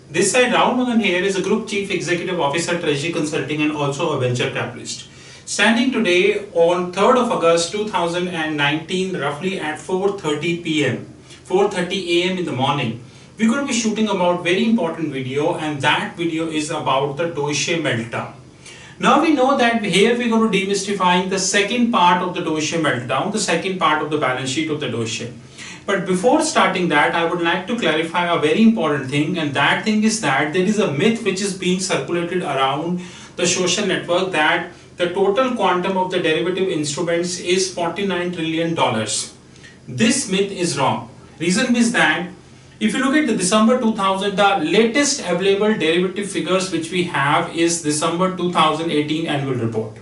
This side Rahul Magan here is a Group Chief Executive Officer, Treasury Consulting and also a venture capitalist. Standing today on 3rd of August 2019 roughly at 4:30 p.m. 4:30 a.m. in the morning, we're going to be shooting about very important video, and that video is about the Deutsche meltdown. Now we know that here we're going to demystifying the second part of the Deutsche meltdown, the second part of the balance sheet of the Deutsche. But before starting that, I would like to clarify a very important thing, and that thing is that there is a myth which is being circulated around the social network that the total quantum of the derivative instruments is $49 trillion. This myth is wrong. Reason is that if you look at the December 2000, the latest available derivative figures which we have is December 2018 annual report,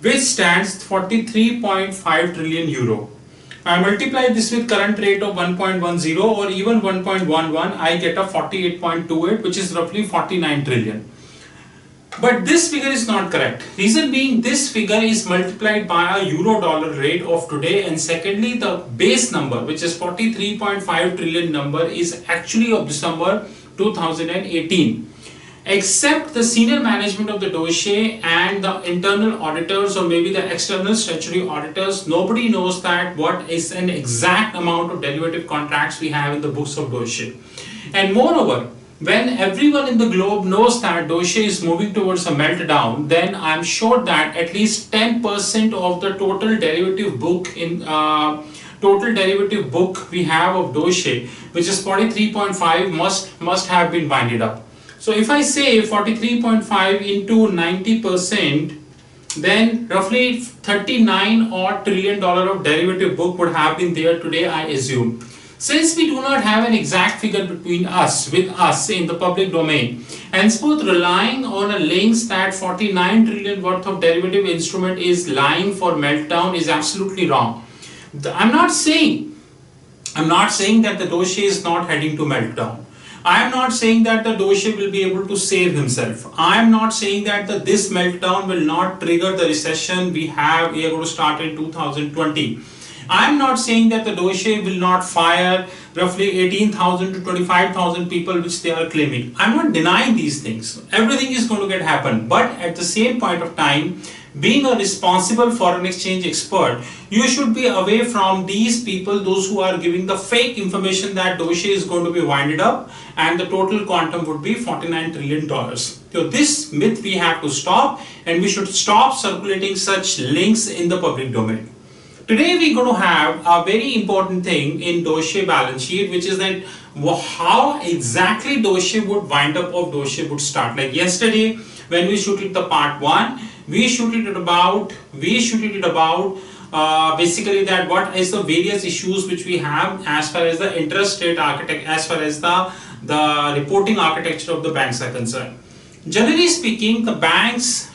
which stands 43.5 trillion euro. I multiply this with current rate of 1.10 or even 1.11, I get a 48.28, which is roughly 49 trillion. But this figure is not correct. Reason being, this figure is multiplied by a euro dollar rate of today, and secondly the base number, which is 43.5 trillion number, is actually of December 2018. Except the senior management of the Deutsche and the internal auditors or maybe the external statutory auditors, nobody knows that what is an exact amount of derivative contracts we have in the books of Deutsche. And moreover, when everyone in the globe knows that Deutsche is moving towards a meltdown, then I'm sure that at least 10% of the total derivative book we have of Deutsche, which is 43.5, must have been winded up. So if I say 43.5 into 90%, then roughly 39 odd trillion dollar of derivative book would have been there today, I assume. Since we do not have an exact figure with us in the public domain, and both relying on a links that 49 trillion worth of derivative instrument is lying for meltdown is absolutely wrong. I'm not saying that the Deutsche is not heading to meltdown. I am not saying that the Deutsche will be able to save himself. I am not saying that this meltdown will not trigger the recession we are going to start in 2020. I am not saying that the Deutsche will not fire roughly 18,000 to 25,000 people which they are claiming. I am not denying these things. Everything is going to happen. But at the same point of time, being a responsible foreign exchange expert, you should be away from these people, those who are giving the fake information that Deutsche is going to be winded up and the total quantum would be $49 trillion. So this myth we have to stop, and we should stop circulating such links in the public domain. Today we are going to have a very important thing in Deutsche balance sheet, which is that how exactly Deutsche would wind up or Deutsche would start. Like yesterday when we shooted the part 1, we shooted it about basically that what is the various issues which we have as far as the interest rate architect, as far as the reporting architecture of the banks are concerned. Generally speaking, the banks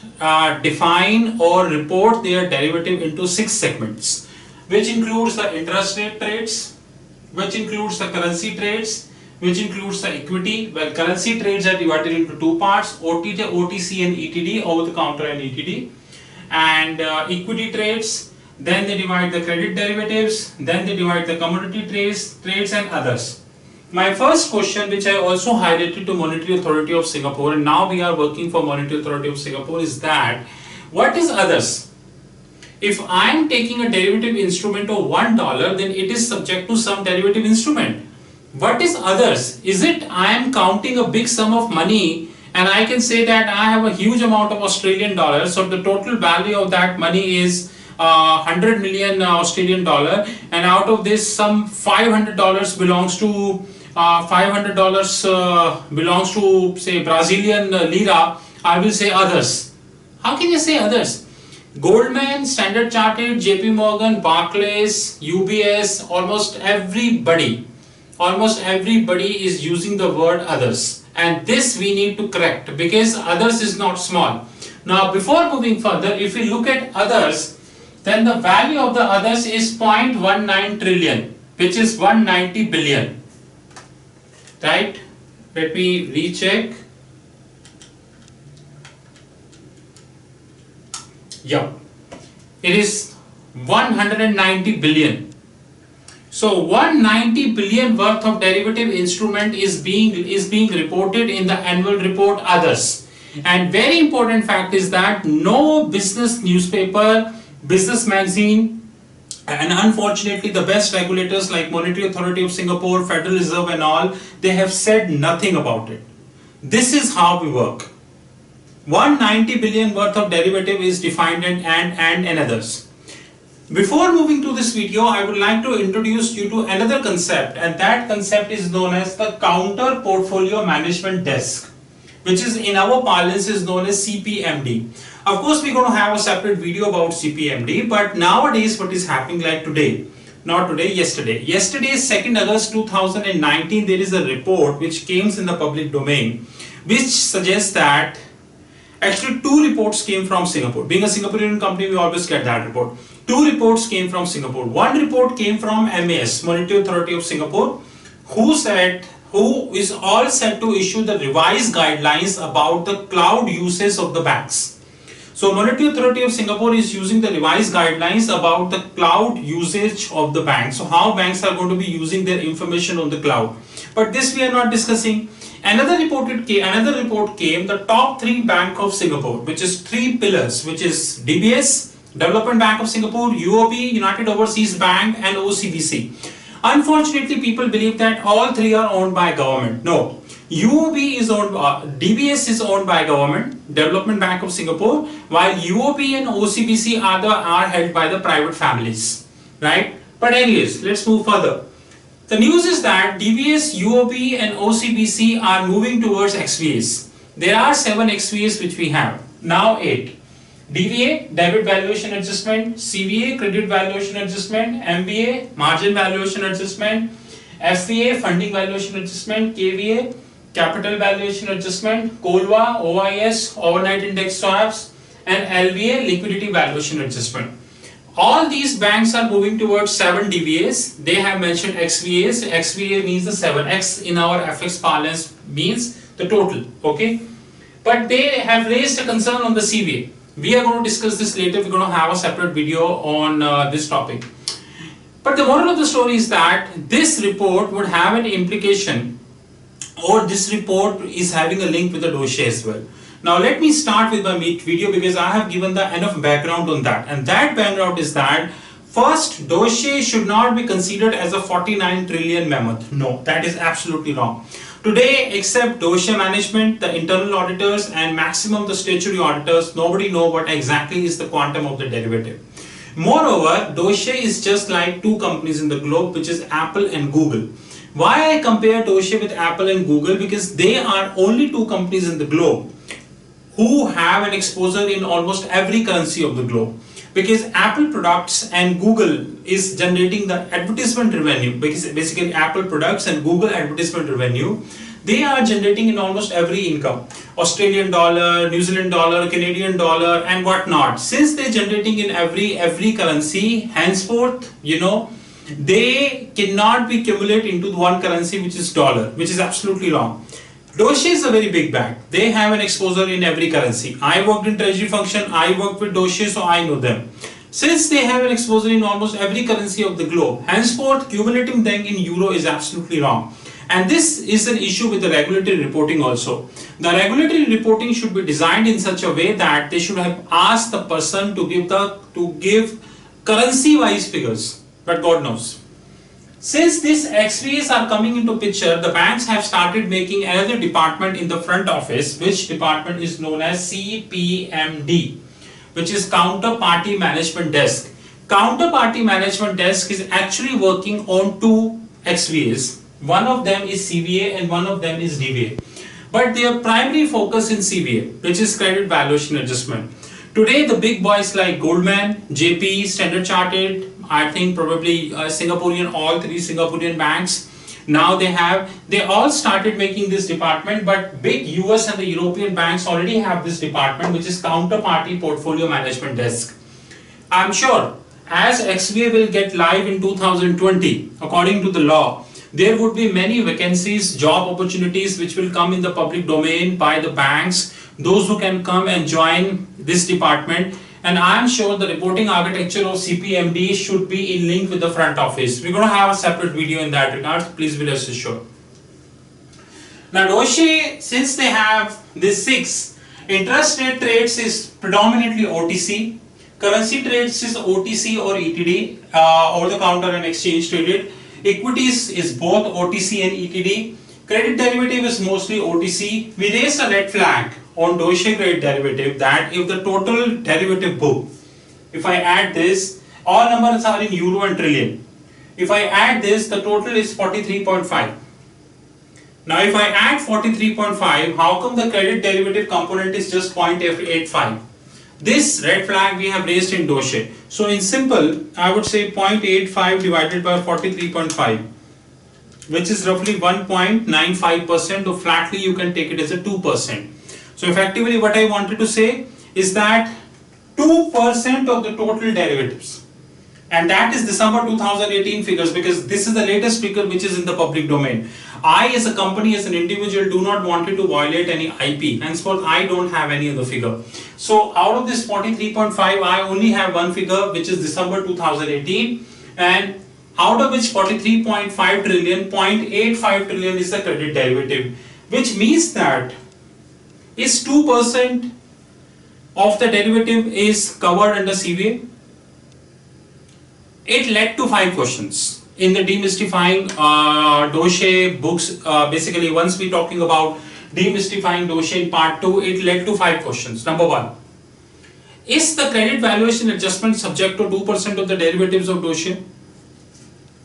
define or report their derivative into 6 segments, which includes the interest rate trades, which includes the currency trades, which includes the equity. Well, currency trades are divided into 2 parts, OTC and ETD, over the counter and ETD, and equity trades. Then they divide the credit derivatives, then they divide the commodity trades and others. My first question, which I also highlighted to Monetary Authority of Singapore, and now we are working for Monetary Authority of Singapore, is that what is others? If I am taking a derivative instrument of $1, then it is subject to some derivative instrument. What is others? Is it I am counting a big sum of money and I can say that I have a huge amount of Australian dollars, so the total value of that money is 100 million Australian dollar, and out of this some $500 belongs to say Brazilian lira. I will say others. How can you say others? Goldman, Standard Chartered, JP Morgan, Barclays, UBS, almost everybody is using the word others, and this we need to correct because others is not small. Now before moving further, if we look at others, then the value of the others is 0.19 trillion, which is 190 billion, right? Let me recheck. Yeah, it is 190 billion. So 190 billion worth of derivative instrument is being reported in the annual report others. And very important fact is that no business newspaper, business magazine, and unfortunately the best regulators like Monetary Authority of Singapore, Federal Reserve and all, they have said nothing about it. This is how we work. 190 billion worth of derivative is defined and others. Before moving to this video, I would like to introduce you to another concept, and that concept is known as the Counter Portfolio Management Desk, which is in our parlance is known as CPMD. Of course, we're going to have a separate video about CPMD, but nowadays what is happening like today, not today, yesterday. Yesterday, 2nd August 2019, there is a report which came in the public domain, which suggests that actually 2 reports came from Singapore. Being a Singaporean company, we always get that report. 2 reports came from Singapore. One report came from MAS, Monetary Authority of Singapore, who is all set to issue the revised guidelines about the cloud uses of the banks. So Monetary Authority of Singapore is using the revised guidelines about the cloud usage of the banks. So how banks are going to be using their information on the cloud. But this we are not discussing. Another report came, the top 3 bank of Singapore, which is 3 pillars, which is DBS, Development Bank of Singapore, UOB, United Overseas Bank, and OCBC. Unfortunately, people believe that all 3 are owned by government. No, UOB is owned, DBS is owned by government, Development Bank of Singapore, while UOB and OCBC are held by the private families, right? But anyways, let's move further. The news is that DBS, UOB and OCBC are moving towards XVAs. There are 7 XVAs which we have, now 8. DVA, Debit Valuation Adjustment, CVA, Credit Valuation Adjustment, MVA, Margin Valuation Adjustment, FVA, Funding Valuation Adjustment, KVA, Capital Valuation Adjustment, COLVA, OIS, Overnight Index Swaps, and LVA, Liquidity Valuation Adjustment. All these banks are moving towards 7 DVAs. They have mentioned XVAs. XVA means the 7x in our FX parlance means the total, okay? But they have raised a concern on the CVA. We are going to discuss this later. We're going to have a separate video on this topic. But the moral of the story is that this report would have an implication, or this report is having a link with the Deutsche as well. Now let me start with my video because I have given the enough background on that. And that background is that first, Deutsche should not be considered as a 49 trillion mammoth. No, that is absolutely wrong. Today, except Deutsche management, the internal auditors and maximum the statutory auditors, nobody know what exactly is the quantum of the derivative. Moreover, Deutsche is just like 2 companies in the globe, which is Apple and Google. Why I compare Deutsche with Apple and Google? Because they are only 2 companies in the globe who have an exposure in almost every currency of the globe. Because Apple products and Google is generating the advertisement revenue, because basically Apple products and Google advertisement revenue, they are generating in almost every income. Australian dollar, New Zealand dollar, Canadian dollar and whatnot. Since they're generating in every currency, henceforth, you know, they cannot be accumulated into one currency, which is dollar, which is absolutely wrong. Deutsche is a very big bank. They have an exposure in every currency. I worked in treasury function. I worked with Deutsche, so I know them. Since they have an exposure in almost every currency of the globe, henceforth cumulating them in euro is absolutely wrong. And this is an issue with the regulatory reporting also. The regulatory reporting should be designed in such a way that they should have asked the person to give currency-wise figures. But God knows. Since these XVAs are coming into picture, the banks have started making another department in the front office, which department is known as CPMD, which is Counterparty Management Desk. Counterparty Management Desk is actually working on 2 XVAs. One of them is CVA and one of them is DVA. But their primary focus in CVA, which is Credit Valuation Adjustment. Today, the big boys like Goldman, JP, Standard Chartered, I think probably Singaporean, all 3 Singaporean banks, now they all started making this department, but big US and the European banks already have this department, which is Counterparty Portfolio Management Desk. I'm sure as XVA will get live in 2020, according to the law, there would be many vacancies, job opportunities which will come in the public domain by the banks, those who can come and join this department. and I am sure the reporting architecture of CPMD should be in link with the front office. We're going to have a separate video in that regard, please be rest assured. Now Deutsche, since they have this 6, interest rate trades is predominantly OTC, currency trades is OTC or ETD, over the counter and exchange traded, equities is both OTC and ETD, credit derivative is mostly OTC. We raised a red flag on Deutsche credit derivative that if the total derivative book, if I add this, all numbers are in euro and trillion. If I add this, the total is 43.5. Now if I add 43.5, how come the credit derivative component is just 0.85? This red flag we have raised in Deutsche. So in simple, I would say 0.85 divided by 43.5, which is roughly 1.95%, or flatly you can take it as a 2%. So effectively what I wanted to say is that 2% of the total derivatives, and that is December 2018 figures, because this is the latest figure which is in the public domain. I as a company, as an individual, do not want to violate any IP, henceforth I don't have any other figure. So out of this 43.5, I only have one figure which is December 2018, and out of which 43.5 trillion, 0.85 trillion is the credit derivative, which means that is 2% of the derivative is covered under CVA. It led to 5 questions in the Demystifying Deutsche books. Basically, once we talking about Demystifying Deutsche in part 2, it led to 5 questions. Number 1, is the credit valuation adjustment subject to 2% of the derivatives of Deutsche?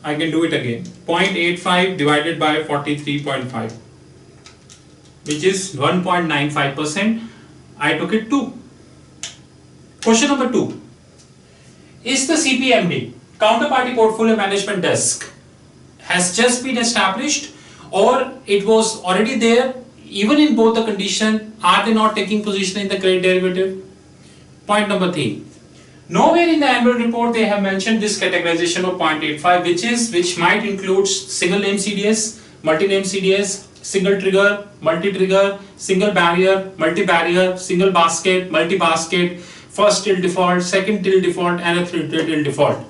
I can do it again. 0.85 divided by 43.5, which is 1.95%. I took it 2. Question number 2, is the CPMD, Counterparty Portfolio Management Desk, has just been established, or it was already there? Even in both the condition, are they not taking position in the credit derivative? Point number 3, nowhere in the annual report they have mentioned this categorization of 0.85, which might include single name CDS, multi name CDS, single trigger, multi trigger, single barrier, multi barrier, single basket, multi basket, first till default, second till default, and a third till default.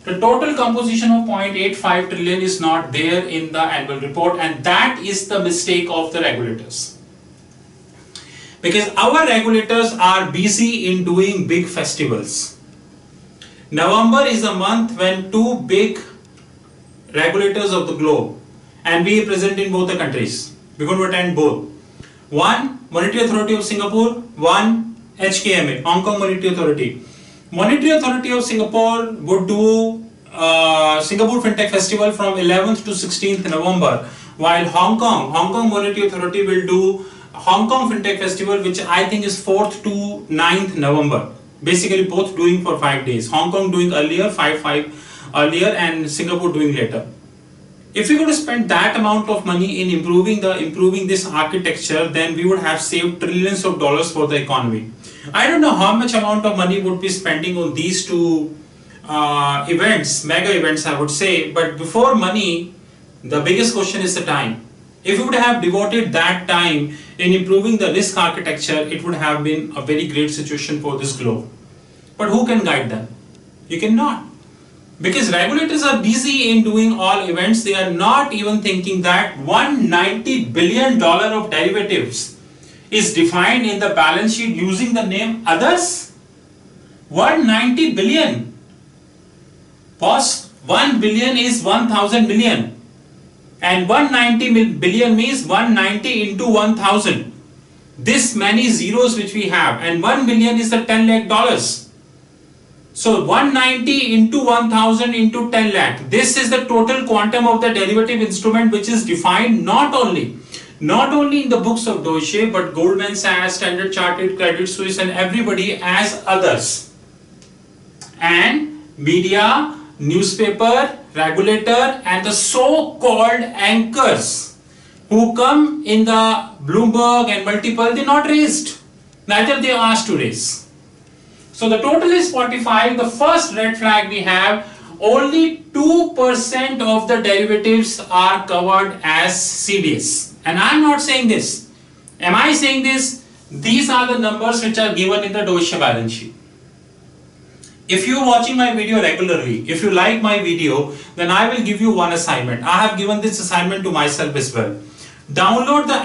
The total composition of 0.85 trillion is not there in the annual report, and that is the mistake of the regulators. Because our regulators are busy in doing big festivals. November is a month when 2 big regulators of the globe, and we are present in both the countries. We're going to attend both. One, Monetary Authority of Singapore, one, HKMA, Hong Kong Monetary Authority. Monetary Authority of Singapore would do Singapore FinTech Festival from 11th to 16th November, while Hong Kong Monetary Authority will do Hong Kong FinTech Festival, which I think is 4th to 9th November. Basically both doing for 5 days. Hong Kong doing earlier, 5 earlier, and Singapore doing later. If we were to spend that amount of money in improving this architecture, then we would have saved trillions of dollars for the economy. I don't know how much amount of money would be spending on these 2 events, mega events I would say, but before money, the biggest question is the time. If we would have devoted that time in improving the risk architecture, it would have been a very great situation for this globe. But who can guide them? You cannot. Because regulators are busy in doing all events, they are not even thinking that $190 billion of derivatives is defined in the balance sheet using the name others. 190 billion. Boss, 1 billion is 1000 million. And 190 billion means 190 into 1000. This many zeros which we have, and 1 million is the 10 lakh dollars. So 190 into 1000 into 10 lakh. This is the total quantum of the derivative instrument which is defined not only in the books of Deutsche, but Goldman Sachs, Standard Chartered, Credit Suisse, and everybody as others. And media, newspaper, regulator, and the so-called anchors who come in the Bloomberg and multiple, they not raised. Neither they asked to raise. So the total is 45. The first red flag we have, only 2% of the derivatives are covered as CDS. And I am not saying this. Am I saying this? These are the numbers which are given in the Deutsche balance sheet. If you are watching my video regularly, if you like my video, then I will give you one assignment. I have given this assignment to myself as well. Download the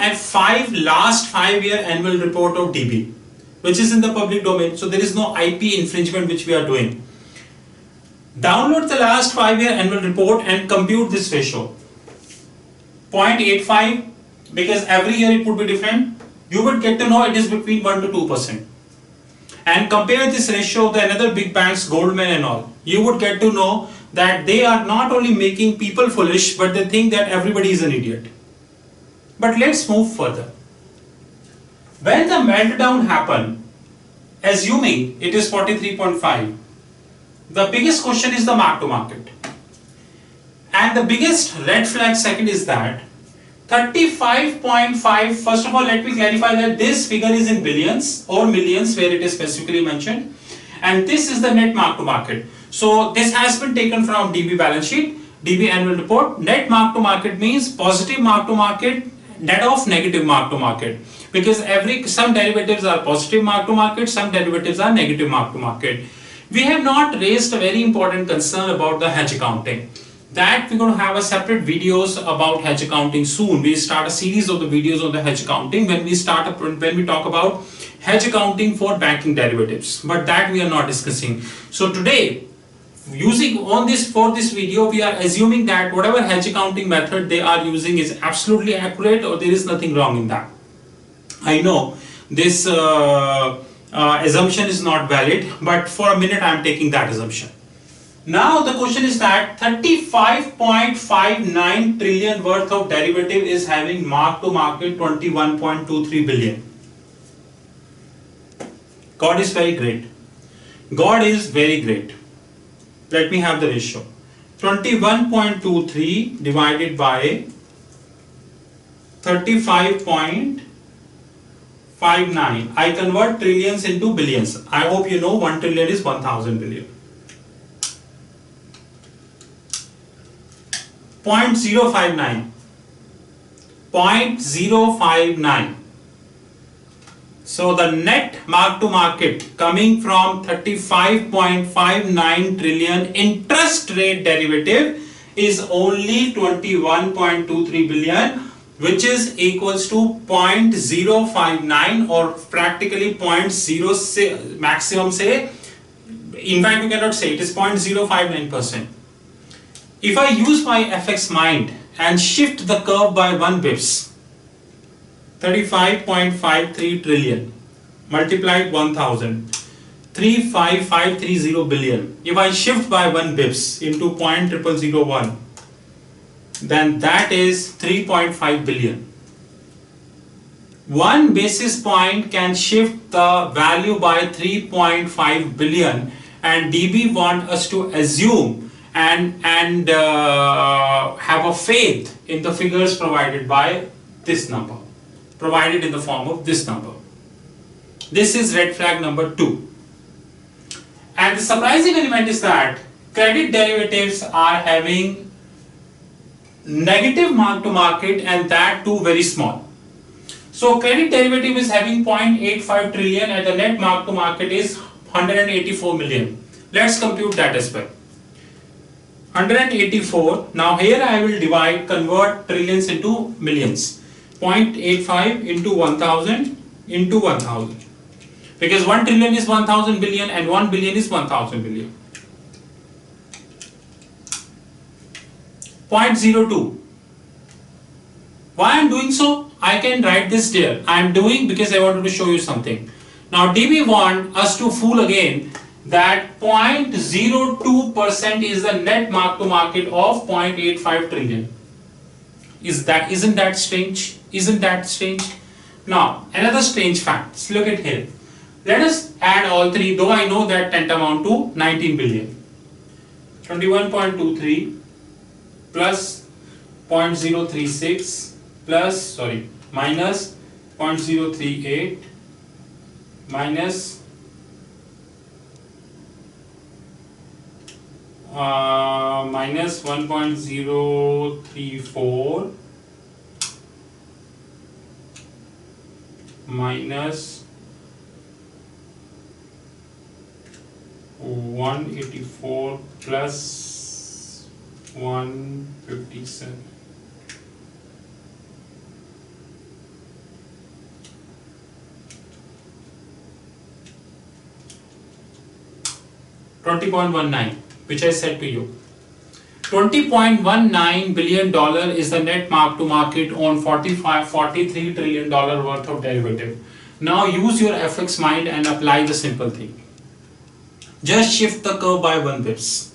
last 5-year annual report of DB, which is in the public domain. So there is no IP infringement which we are doing. Download the last 5-year annual report and compute this ratio. 0.85, because every year it would be different. You would get to know it is between 1 to 2%. And compare this ratio with another big banks, Goldman and all. You would get to know that they are not only making people foolish, but they think that everybody is an idiot. But let's move further. When the meltdown happened, assuming it is 43.5, the biggest question is the mark to market. And the biggest red flag second is that 35.5, first of all, let me clarify that this figure is in billions or millions where it is specifically mentioned. And this is the net mark to market. So this has been taken from DB balance sheet, DB annual report. Net mark to market means positive mark to market, net of negative mark to market. Because some derivatives are positive mark to market, some derivatives are negative mark to market. We have not raised a very important concern about the hedge accounting. That we're going to have a separate videos about hedge accounting soon. We start a series of the videos on the hedge accounting when we talk about hedge accounting for banking derivatives. But that we are not discussing. So today, for this video, we are assuming that whatever hedge accounting method they are using is absolutely accurate, or there is nothing wrong in that. I know this assumption is not valid, but for a minute I am taking that assumption. Now the question is that 35.59 trillion worth of derivative is having mark to market 21.23 billion. God is very great. God is very great. Let me have the ratio. 21.23 divided by 35.59. I convert trillions into billions. I hope you know 1 trillion is 1000 billion. 0.059. 0.059. So the net mark to market coming from 35.59 trillion interest rate derivative is only 21.23 billion, which is equals to 0.059 or practically 0.06 maximum say. In fact, you cannot say it is 0.059%. If I use my FX mind and shift the curve by 1 bips, 35.53 trillion multiplied 1000, 35530 billion. If I shift by 1 bips into 0.0001, then that is 3.5 billion. 1 basis point can shift the value by 3.5 billion, and DB want us to assume and have a faith in the figures provided by this number, provided in the form of this number. This is red flag number 2. And the surprising element is that credit derivatives are having negative mark to market, and that too very small. So credit derivative is having 0.85 trillion and the net mark to market is 184 million. Let's compute that as well. 184. Now here I will convert trillions into millions. 0.85 into 1000 into 1000. Because 1 trillion is 1000 billion and 1 billion is 1000 billion. 0.02. Why I am doing so? I can write this there. I am doing because I wanted to show you something. Now DB want us to fool again that 0.02% is the net mark to market of 0.85 trillion. Isn't that strange? Isn't that strange? Now another strange fact. Look at here. Let us add all three, though I know that tantamount to 19 billion. 21.23 plus 0.036 minus 0.038 minus minus 1.034 minus 184 plus 157. $20.19, which I said to you. $20.19 billion is the net mark to market on $43 trillion worth of derivative. Now use your FX mind and apply the simple thing. Just shift the curve by 1 pips.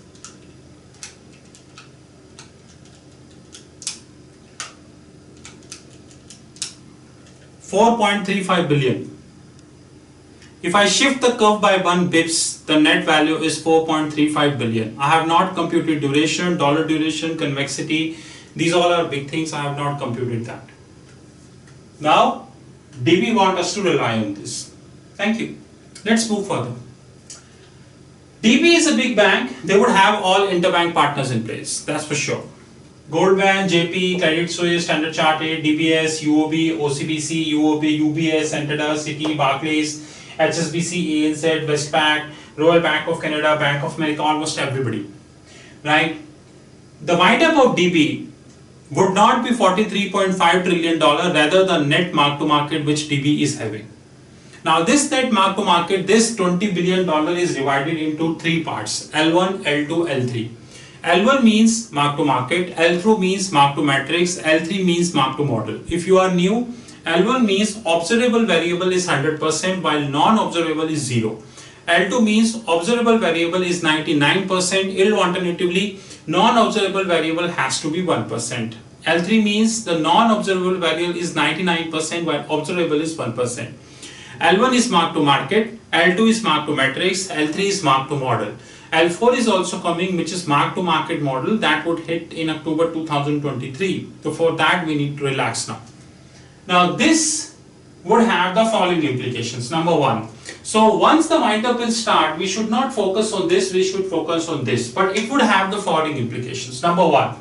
$4.35 billion. If I shift the curve by 1 bips, the net value is 4.35 billion. I have not computed duration, dollar duration, convexity. These all are big things. I have not computed that. Now, DB want us to rely on this. Thank you. Let's move further. DB is a big bank. They would have all interbank partners in place. That's for sure. Goldman, JP, Credit Suisse, Standard Chartered, DBS, UOB, OCBC, UOB, UBS, Santander, Citi, Barclays, HSBC, ANZ, Westpac, Royal Bank of Canada, Bank of America, almost everybody, right? The wind-up of DB would not be $43.5 trillion, rather the net mark-to-market which DB is having. Now this net mark-to-market, this $20 billion is divided into 3 parts, L1, L2, L3. L1 means mark-to-market, L2 means mark-to-matrix, L3 means mark-to-model. If you are new, L1 means observable variable is 100% while non-observable is 0. L2 means observable variable is 99%, alternatively non-observable variable has to be 1%. L3 means the non-observable variable is 99% while observable is 1%. L1 is mark to market, L2 is mark to matrix, L3 is mark to model. L4 is also coming, which is mark to market model, that would hit in October 2023. So for that we need to relax now. Now this would have the following implications. Number 1. So once the wind-up will start, we should not focus on this, we should focus on this. But it would have the following implications. Number 1.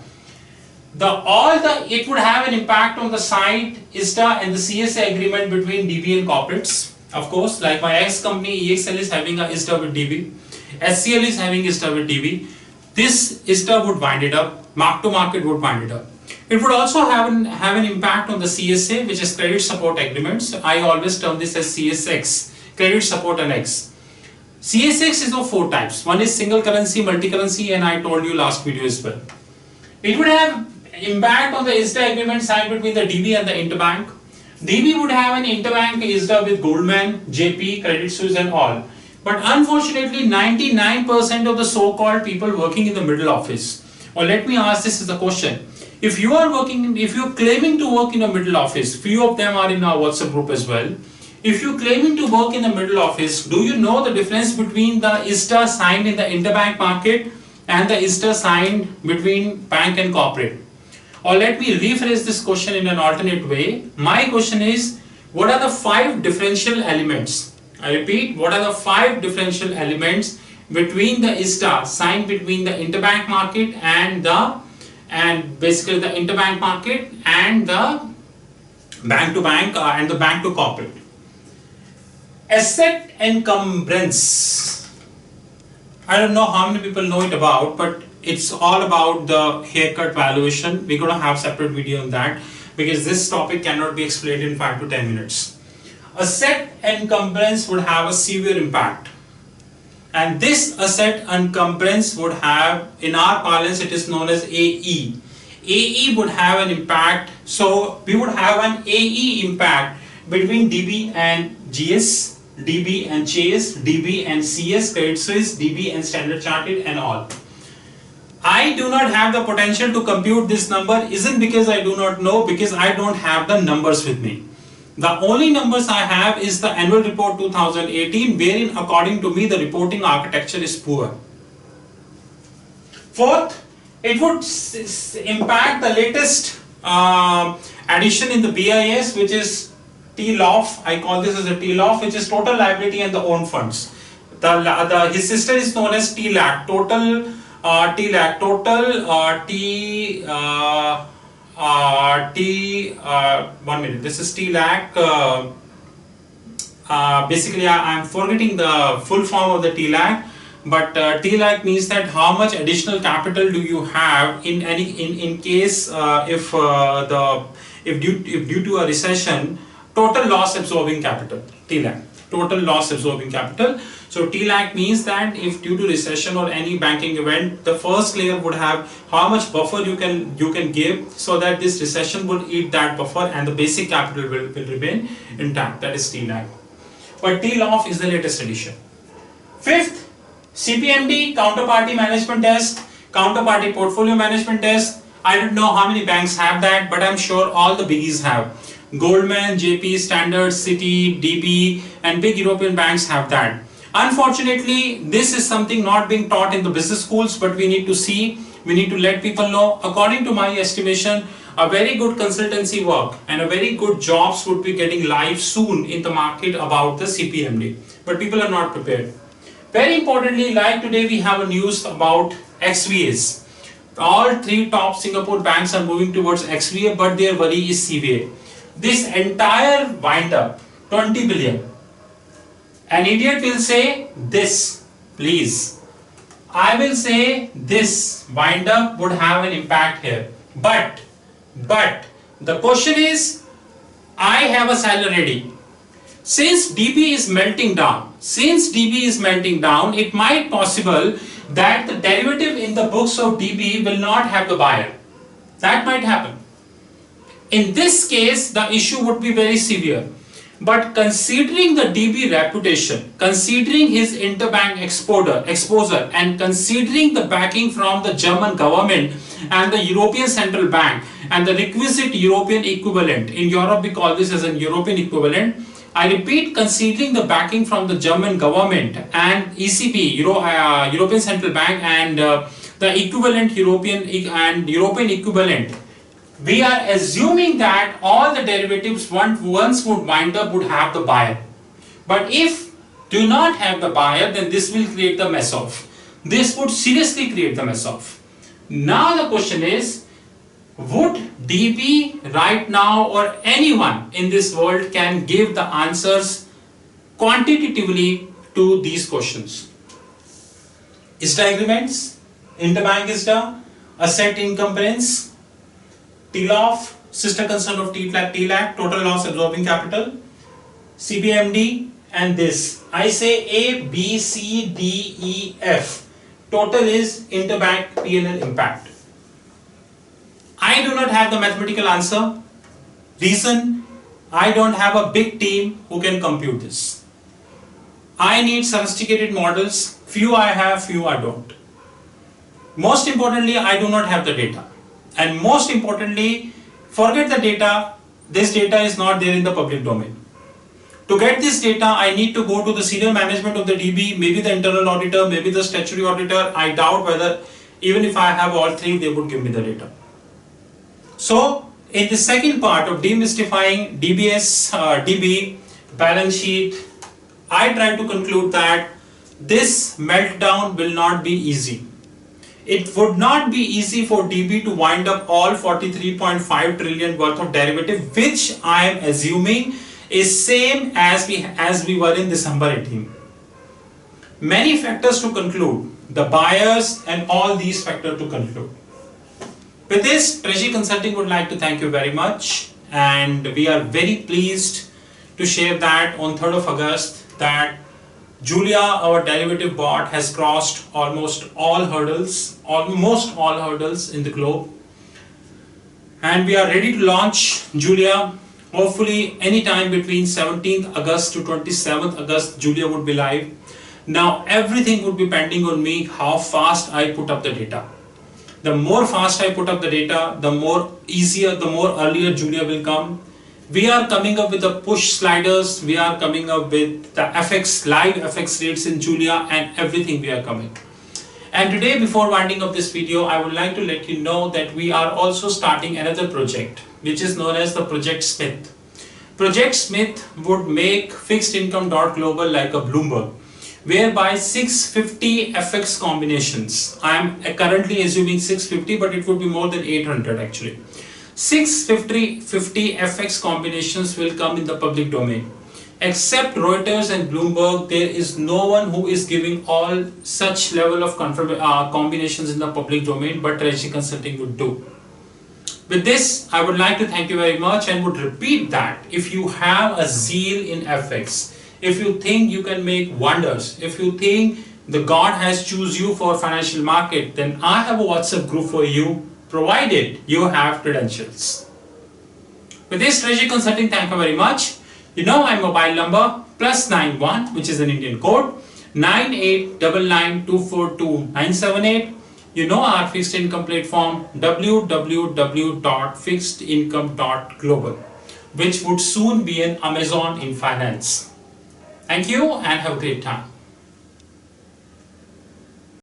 It would have an impact on the side ISTA and the CSA agreement between DB and corporates. Of course, like my ex company EXL is having a ISTA with DB, SCL is having ISTA with DB. This ISTA would wind it up, mark to market would wind it up. It would also have an impact on the CSA, which is credit support agreements. I always term this as CSX, credit support annex. CSX is of 4 types. One is single currency, multi-currency, and I told you last video as well. It would have impact on the ISTA agreement signed between the DB and the interbank. DB would have an interbank ISTA with Goldman, JP, Credit Suisse and all. But unfortunately, 99% of the so-called people working in the middle office, or let me ask this as a question. If you are claiming to work in a middle office, few of them are in our WhatsApp group as well. If you're claiming to work in the middle office, do you know the difference between the ISTA signed in the interbank market and the ISTA signed between bank and corporate? Or let me rephrase this question in an alternate way. My question is, what are the 5 differential elements? I repeat, what are the 5 differential elements between the ISTA signed between the interbank market and basically the interbank market and the bank to bank and the bank to corporate? Asset encumbrance. I don't know how many people know it about, but it's all about the haircut valuation. We're going to have separate video on that because this topic cannot be explained in 5 to 10 minutes. Asset encumbrance would have a severe impact. And this asset encumbrance would have, in our parlance, it is known as AE. AE would have an impact. So we would have an AE impact between DB and GS, DB and Chase, DB and CS, Credit Suisse, DB and Standard Chartered and all. I do not have the potential to compute this number, isn't because I do not know, because I don't have the numbers with me. The only numbers I have is the annual report 2018, wherein according to me the reporting architecture is poor. Fourth, it would impact the latest addition in the BIS, which is TLOF. I call this as a TLOF, which is total liability and the own funds. His sister is known as TLAC, total one minute. This is TLAC. Basically, I am forgetting the full form of the TLAC. but TLAC means that how much additional capital do you have in case if due to a recession, total loss absorbing capital, TLAC, total loss absorbing capital. So TLAC means that if due to recession or any banking event, the first layer would have how much buffer you can give, so that this recession will eat that buffer and the basic capital will remain intact. That is TLAC. But TLOF is the latest edition. Fifth, CPMD, counterparty management desk, counterparty portfolio management desk. I don't know how many banks have that, but I'm sure all the biggies have. Goldman, JP, Standard, Citi, DB, and big European banks have that. Unfortunately, this is something not being taught in the business schools, but we need to see, we need to let people know. According to my estimation, a very good consultancy work and a very good jobs would be getting live soon in the market about the CPMD, but people are not prepared. Very importantly, like today we have a news about XVAs. All three top Singapore banks are moving towards XVA, but their worry is CVA. This entire wind up, 20 billion. An idiot will say this, please. I will say this wind up would have an impact here. But the question is, I have a salary ready. Since DB is melting down, it might possible that the derivative in the books of DB will not have the buyer. That might happen. In this case, the issue would be very severe. But considering the DB reputation, considering his interbank exposure, and considering the backing from the German government and the European Central Bank and the requisite European equivalent, in Europe we call this as a European equivalent. I repeat, considering the backing from the German government and ECB, European Central Bank, and the equivalent European equivalent, we are assuming that all the derivatives once would wind up would have the buyer. But if do not have the buyer, then this will create the mess of. This would seriously create the mess of. Now the question is, would DB right now or anyone in this world can give the answers quantitatively to these questions? ISDA agreements, interbank ISDA, asset encumbrance, TLOF, sister concern of TLAC, total loss absorbing capital, CPMD, and this. I say A, B, C, D, E, F. Total is interbank P&L impact. I do not have the mathematical answer. Reason, I don't have a big team who can compute this. I need sophisticated models. Few I have, few I don't. Most importantly, I do not have the data. And most importantly, forget the data. This data is not there in the public domain. To get this data, I need to go to the senior management of the DB, maybe the internal auditor, maybe the statutory auditor. I doubt whether, even if I have all three, they would give me the data. So, in the second part of demystifying DB balance sheet, I try to conclude that this meltdown will not be easy. It would not be easy for DB to wind up all 43.5 trillion worth of derivative, which I am assuming is same as we were in December 18. Many factors to conclude, the buyers and all these factors to conclude. With this, Treasury Consulting would like to thank you very much, and we are very pleased to share that on 3rd of August that Julia, our derivative bot, has crossed almost all hurdles in the globe, and we are ready to launch Julia. Hopefully anytime between 17th August to 27th August, Julia would be live. Now everything would be pending on me, how fast I put up the data. The more fast I put up the data, the more earlier Julia will come. We are coming up with the push sliders, we are coming up with the live FX rates in Julia, and everything we are coming. And today, before winding up this video, I would like to let you know that we are also starting another project, which is known as the Project Smith. Project Smith would make fixed income.global like a Bloomberg, whereby 650 FX combinations. I am currently assuming 650, but it would be more than 800 actually. 650 FX combinations will come in the public domain. Except Reuters and Bloomberg, there is no one who is giving all such level of combinations in the public domain, but Treasury Consulting would do. With this, I would like to thank you very much and would repeat that if you have a zeal in FX, if you think you can make wonders, if you think the God has choose you for financial market, then I have a WhatsApp group for you, provided you have credentials. With this, Treasury Consulting, thank you very much. You know my mobile number +91, which is an Indian code, 9899242978. You know our fixed income platform www.fixedincome.global, which would soon be an Amazon in finance. Thank you and have a great time.